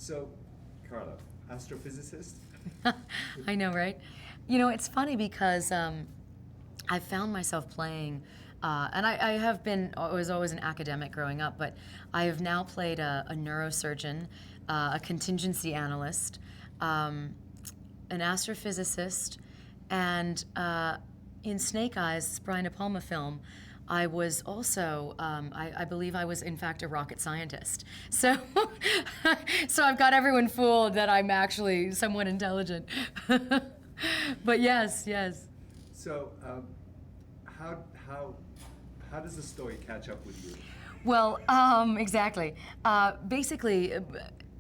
So, Carla, astrophysicist? I know, right? It's funny because I found myself playing, and I have been, I was always an academic growing up, but I have now played a neurosurgeon, a contingency analyst, an astrophysicist, and in Snake Eyes, this Brian De Palma film, I was also, I believe I was in fact a rocket scientist. So, so I've got everyone fooled that I'm actually somewhat intelligent. But yes, yes. So, how does the story catch up with you? Well, exactly. Basically,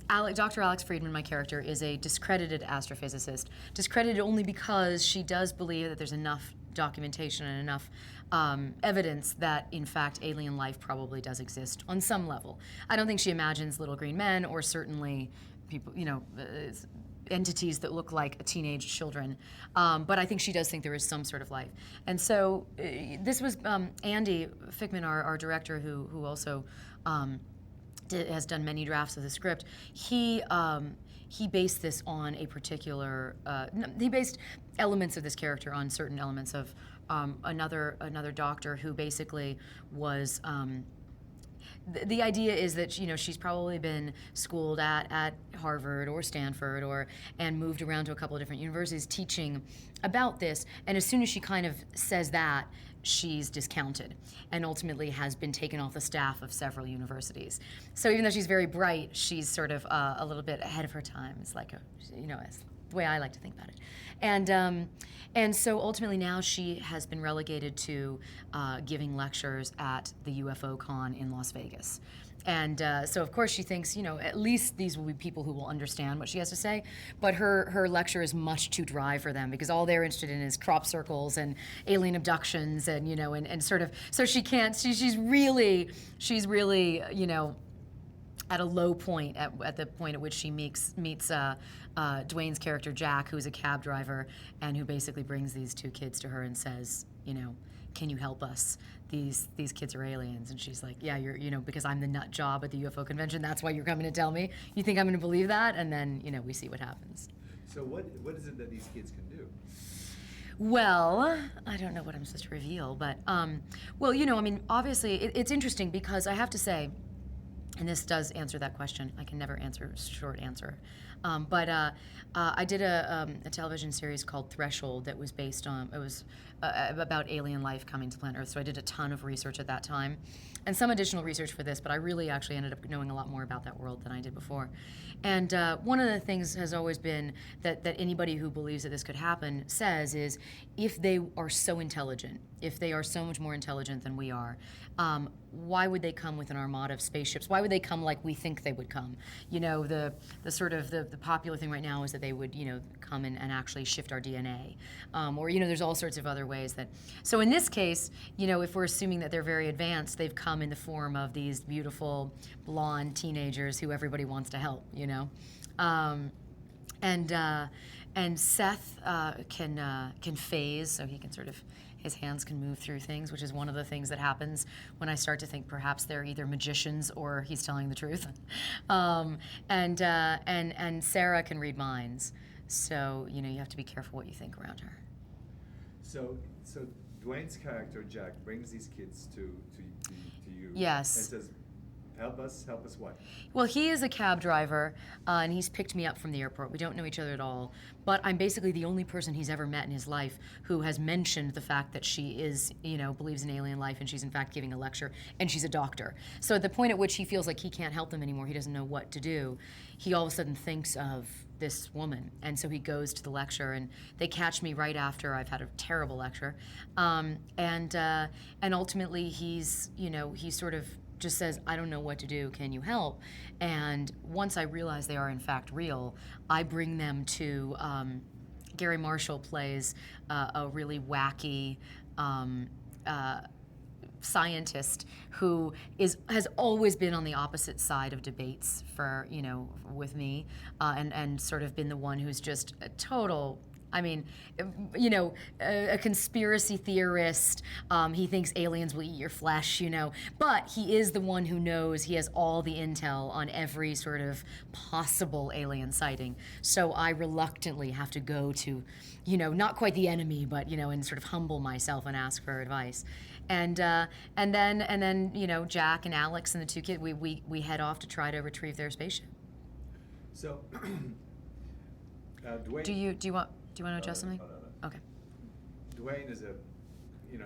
Dr. Alex Friedman, my character, is a discredited astrophysicist. Discredited only because she does believe that there's enough documentation and enough evidence that, in fact, alien life probably does exist on some level. I don't think she imagines little green men or certainly people, entities that look like teenage children. But I think she does think there is some sort of life. And so this was Andy Fickman, our director, who also has done many drafts of the script. He based this on a particular. He based elements of this character on certain elements of another doctor who basically was. The idea is that she's probably been schooled at Harvard or Stanford and moved around to a couple of different universities teaching about this, and as soon as she kind of says that, she's discounted and ultimately has been taken off the staff of several universities. So even though she's very bright, she's sort of a little bit ahead of her time. It's like it's the way I like to think about it. And so ultimately now she has been relegated to giving lectures at the UFO con in Las Vegas. And so of course she thinks, at least these will be people who will understand what she has to say. But her lecture is much too dry for them because all they're interested in is crop circles and alien abductions and, and sort of, so she can't, she's really, at a low point, at the point at which she meets Dwayne's character Jack, who's a cab driver, and who basically brings these two kids to her and says, can you help us? These kids are aliens. And she's like, yeah, you're, because I'm the nut job at the UFO convention, that's why you're coming to tell me? You think I'm going to believe that? And then, we see what happens. So what is it that these kids can do? Well, I don't know what I'm supposed to reveal, but, obviously, it's interesting because I have to say, and this does answer that question. I can never answer a short answer. But I did a television series called Threshold that was based on, it was about alien life coming to planet Earth. So I did a ton of research at that time and some additional research for this, but I really actually ended up knowing a lot more about that world than I did before. And one of the things has always been that anybody who believes that this could happen says is if they are so intelligent, if they are so much more intelligent than we are, why would they come with an armada of spaceships? Why would they come like we think they would come? The sort of the popular thing right now is that they would come and actually shift our DNA, or there's all sorts of other ways that. So in this case, if we're assuming that they're very advanced, they've come in the form of these beautiful blonde teenagers who everybody wants to help. And Seth can phase, so he can sort of, his hands can move through things, which is one of the things that happens when I start to think perhaps they're either magicians or he's telling the truth. And Sarah can read minds, so you have to be careful what you think around her. So Dwayne's character Jack brings these kids to you. Yes. And says, help us what? Well, he is a cab driver, and he's picked me up from the airport. We don't know each other at all, but I'm basically the only person he's ever met in his life who has mentioned the fact that she is, believes in alien life, and she's in fact giving a lecture, and she's a doctor. So at the point at which he feels like he can't help them anymore, he doesn't know what to do, he all of a sudden thinks of this woman, and so he goes to the lecture, and they catch me right after I've had a terrible lecture, and ultimately he's he sort of just says, I don't know what to do, can you help? And once I realize they are in fact real, I bring them to, Gary Marshall plays a really wacky scientist who has always been on the opposite side of debates for, with me, and sort of been the one who's just a total I mean, you know, a conspiracy theorist. He thinks aliens will eat your flesh, you know. But he is the one who knows. He has all the intel on every sort of possible alien sighting. So I reluctantly have to go to, you know, not quite the enemy, but you know, and sort of humble myself and ask for advice. And then you know, Jack and Alex and the two kids, we head off to try to retrieve their spaceship. So, Dwayne. Do you want to adjust something? Okay. Dwayne is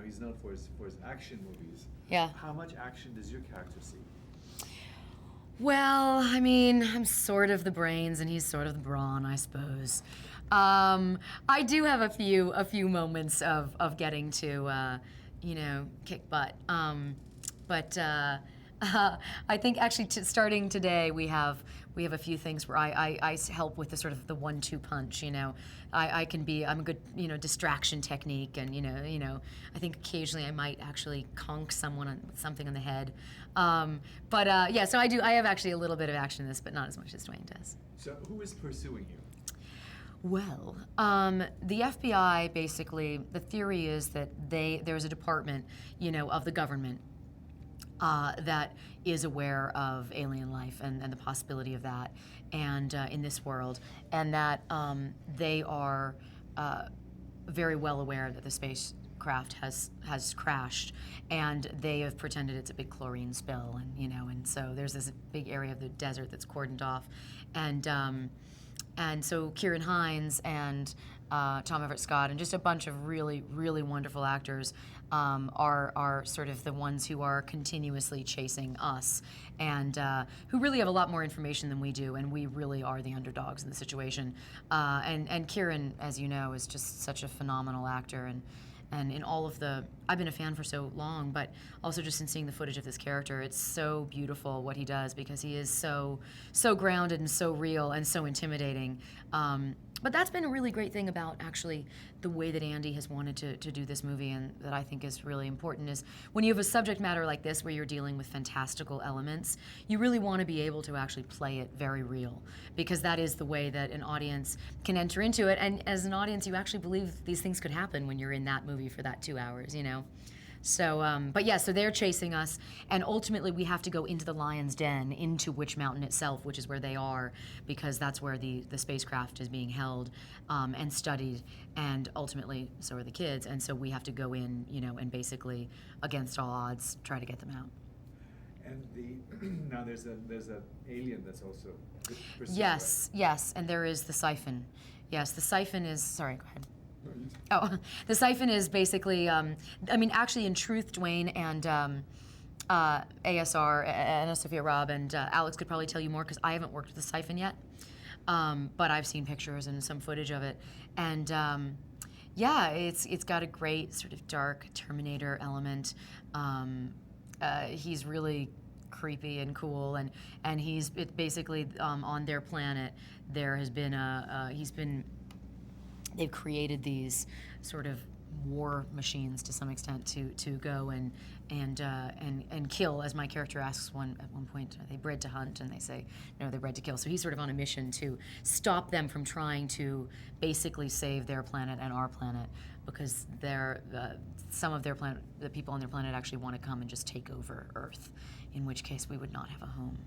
he's known for his action movies. Yeah. How much action does your character see? Well, I mean, I'm sort of the brains and he's sort of the brawn, I suppose. I do have a few moments of getting to, you know, kick butt. But I think actually starting today we have a few things where I help with the sort of the 1-2 punch. You know, I'm a good, you know, distraction technique, and you know I think occasionally I might actually conk someone with something on the head. Yeah, so I have actually a little bit of action in this, but not as much as Dwayne does. So who is pursuing you? Well, the FBI basically, the theory is that there's a department, you know, of the government that is aware of alien life and the possibility of that, and in this world, and that they are very well aware that the spacecraft has crashed, and they have pretended it's a big chlorine spill, and you know, and so there's this big area of the desert that's cordoned off, and so Kieran Hines and Tom Everett Scott and just a bunch of really, really wonderful actors are sort of the ones who are continuously chasing us, and who really have a lot more information than we do, and we really are the underdogs in the situation. And Kieran, as you know, is just such a phenomenal actor, and in all of I've been a fan for so long, but also just in seeing the footage of this character, it's so beautiful what he does, because he is so grounded and so real and so intimidating. But that's been a really great thing about actually the way that Andy has wanted to do this movie, and that I think is really important, is when you have a subject matter like this where you're dealing with fantastical elements, you really want to be able to actually play it very real, because that is the way that an audience can enter into it, and as an audience you actually believe these things could happen when you're in that movie for that 2 hours, you know. So, but yeah, so they're chasing us, and ultimately we have to go into the lion's den, into Witch Mountain itself, which is where they are, because that's where the spacecraft is being held and studied, and ultimately so are the kids, and so we have to go in, you know, and basically, against all odds, try to get them out. And now there's a alien that's also pursuing, Yes, right? yes, and there is the siphon. Yes, the siphon is, sorry, go ahead. Oh, the siphon is basically, I mean, actually, in truth, Dwayne and ASR, Anna Sophia Robb, and Alex could probably tell you more, because I haven't worked with the siphon yet, but I've seen pictures and some footage of it, and yeah, it's got a great sort of dark Terminator element. He's really creepy and cool, and he's basically on their planet. There has been they've created these sort of war machines to some extent to go and kill, as my character asks at one point, are they bred to hunt? And they say, no, they're bred to kill. So he's sort of on a mission to stop them from trying to basically save their planet and our planet, because some of their planet, the people on their planet actually want to come and just take over Earth, in which case we would not have a home.